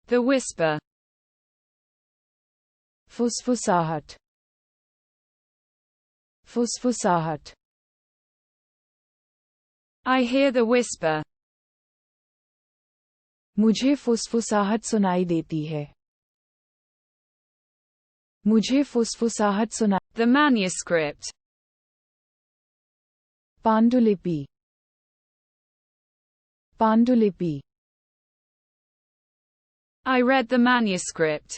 The whisper. फुसफुसाहट, फुसफुसाहट. I hear the whisper. मुझे फुसफुसाहट सुनाई देती है. मुझे फुसफुसाहट सुना. The manuscript. पांडुलिपि, पांडुलिपि. I read the manuscript.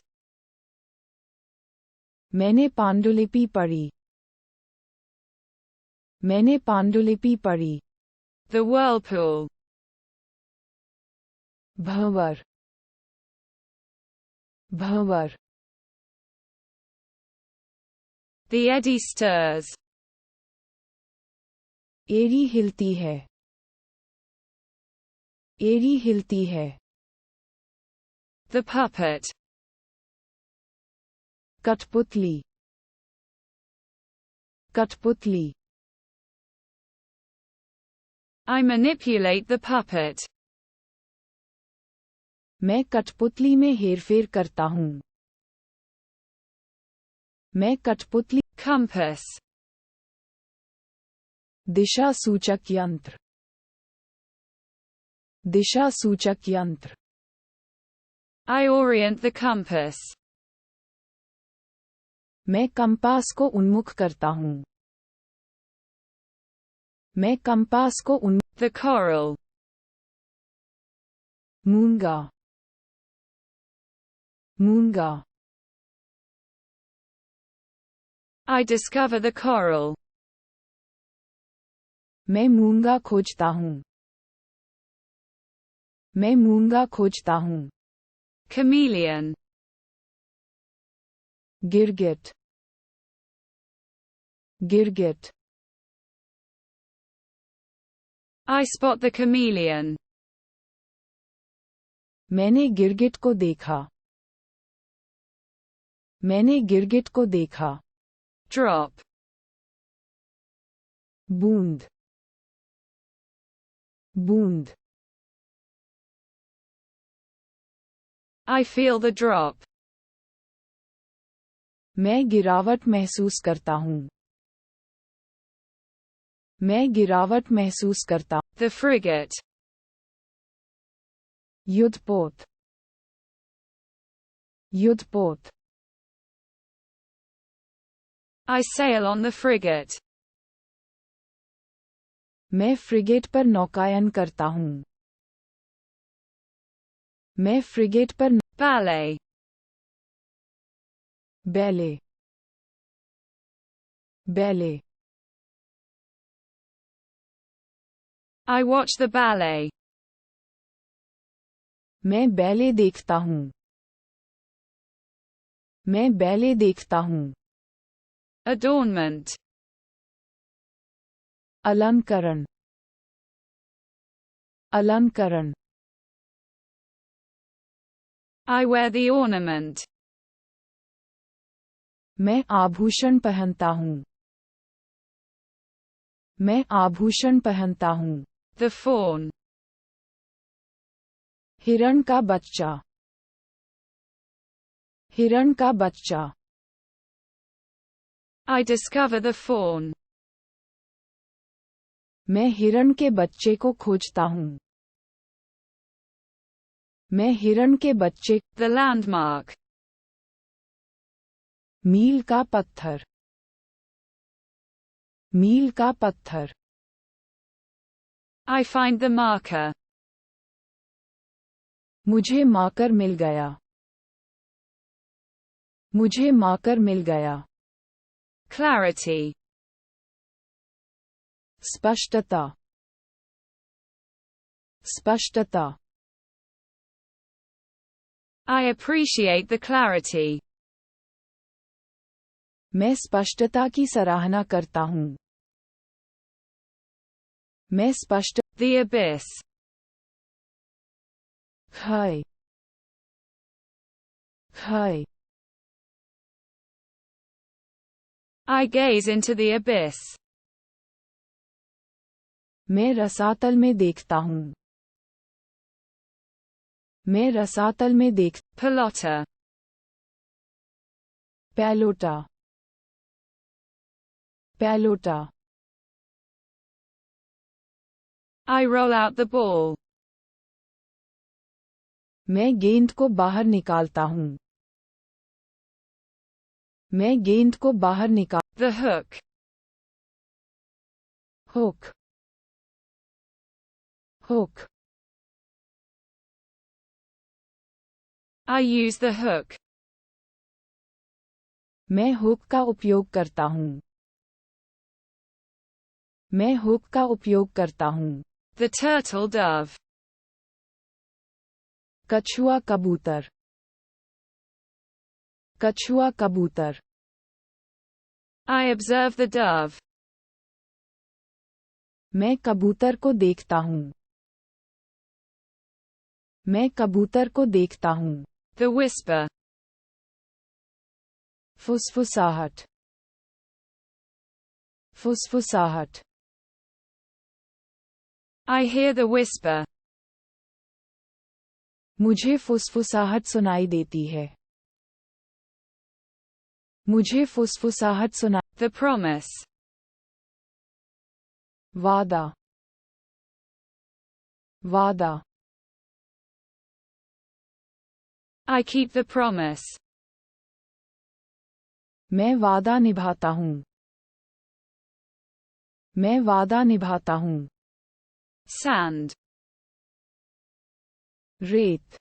मैंने पांडुलिपि पढ़ी. मैंने पांडुलिपि पढ़ी. The whirlpool. Bhanwar, Bhanwar. The eddy stirs. एड़ी हिलती है. एड़ी हिलती है. The puppet. कठपुतली, कठपुतली. I manipulate the puppet. मैं कठपुतली में हेरफेर करता हूँ. मैं कठपुतली. Compass. दिशा सूचक यंत्र, दिशा सूचक यंत्र. I orient the compass. मैं कंपास को उन्मुख करता हूँ. मैं कंपास को The coral. मूंगा, मूंगा. I discover the coral. मैं मूंगा खोजता हूँ. मैं मूंगा खोजता हूँ. Chameleon. गिरगिट, गिरगिट. I spot the chameleon. मैंने गिरगिट को देखा. मैंने गिरगिट को देखा. Drop. बूंद, बूंद. I feel the drop. मैं गिरावट महसूस करता हूँ. मैं गिरावट महसूस करता. The frigate. युद्धपोत, युद्धपोत. I sail on the frigate. मैं फ्रिगेट पर नौकायन करता हूँ. मैं फ्रिगेट पर. Ballet. Ballet, ballet. I watch the ballet. मैं बैले देखता हूँ. मैं बैले देखता हूँ. Adornment. अलंकरण, अलंकरण. I wear the ornament. मैं आभूषण पहनता हूँ. मैं आभूषण पहनता हूँ. The fawn. हिरण का बच्चा, हिरण का बच्चा. I discover the fawn. मैं हिरण के बच्चे को खोजता हूँ. मैं हिरण के बच्चे. The landmark. मील का पत्थर, मील का पत्थर. I find the marker. मुझे मार्कर मिल गया. मुझे मार्कर मिल गया. Clarity. स्पष्टता, स्पष्टता. I appreciate the clarity. मैं स्पष्टता की सराहना करता हूँ. मैं स्पष्ट. The abyss. खाई, खाई. I gaze into the abyss. मैं रसातल में देखता हूँ. मैं रसातल में देख Pelota. पैलोटा पैलोटा I roll out the ball. मैं गेंद को बाहर निकालता हूँ मैं गेंद को बाहर निकाल The hook. Hook hook I use the hook. मैं हुक का उपयोग करता हूँ मैं हुक का उपयोग करता हूँ The turtle dove. कछुआ कबूतर कछुआ कबूतर I observe the dove. मैं कबूतर को देखता हूँ मैं कबूतर को देखता हूँ The whisper. फुसफुसाहट फुसफुसाहट I hear the whisper. मुझे फुसफुसाहट सुनाई देती है मुझे फुसफुसाहट सुना The promise. वादा वादा I keep the promise. मैं वादा निभाता हूँ मैं वादा निभाता हूँ Sand. रेत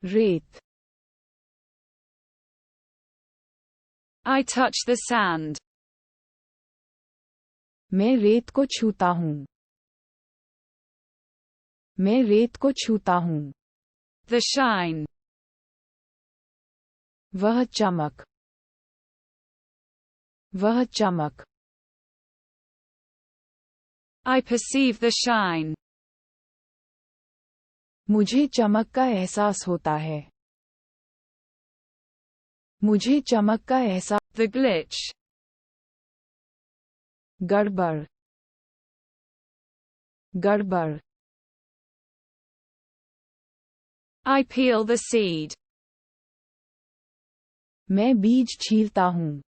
रेत I touch the sand. मैं रेत को छूता हूँ मैं रेत को छूता हूँ The shine. वह चमक वह चमक I perceive the shine. मुझे चमक का एहसास होता है मुझे चमक का एहसास The glitch. गड़बड़ गड़बड़ I peel the seed. मैं बीज छीलता हूँ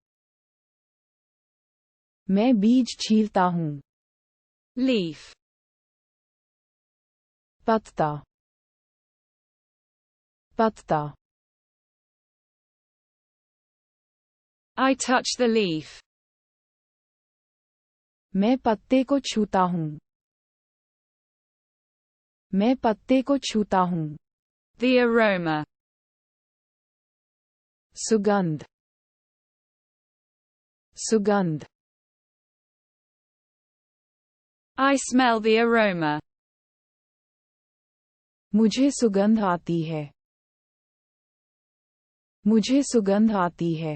मैं बीज छीलता हूँ Leaf. पत्ता पत्ता I touch the leaf. मैं पत्ते को छूता हूँ मैं पत्ते को छूता हूँ The aroma. सुगंध सुगंध I smell the aroma. मुझे सुगंध आती है मुझे सुगंध आती है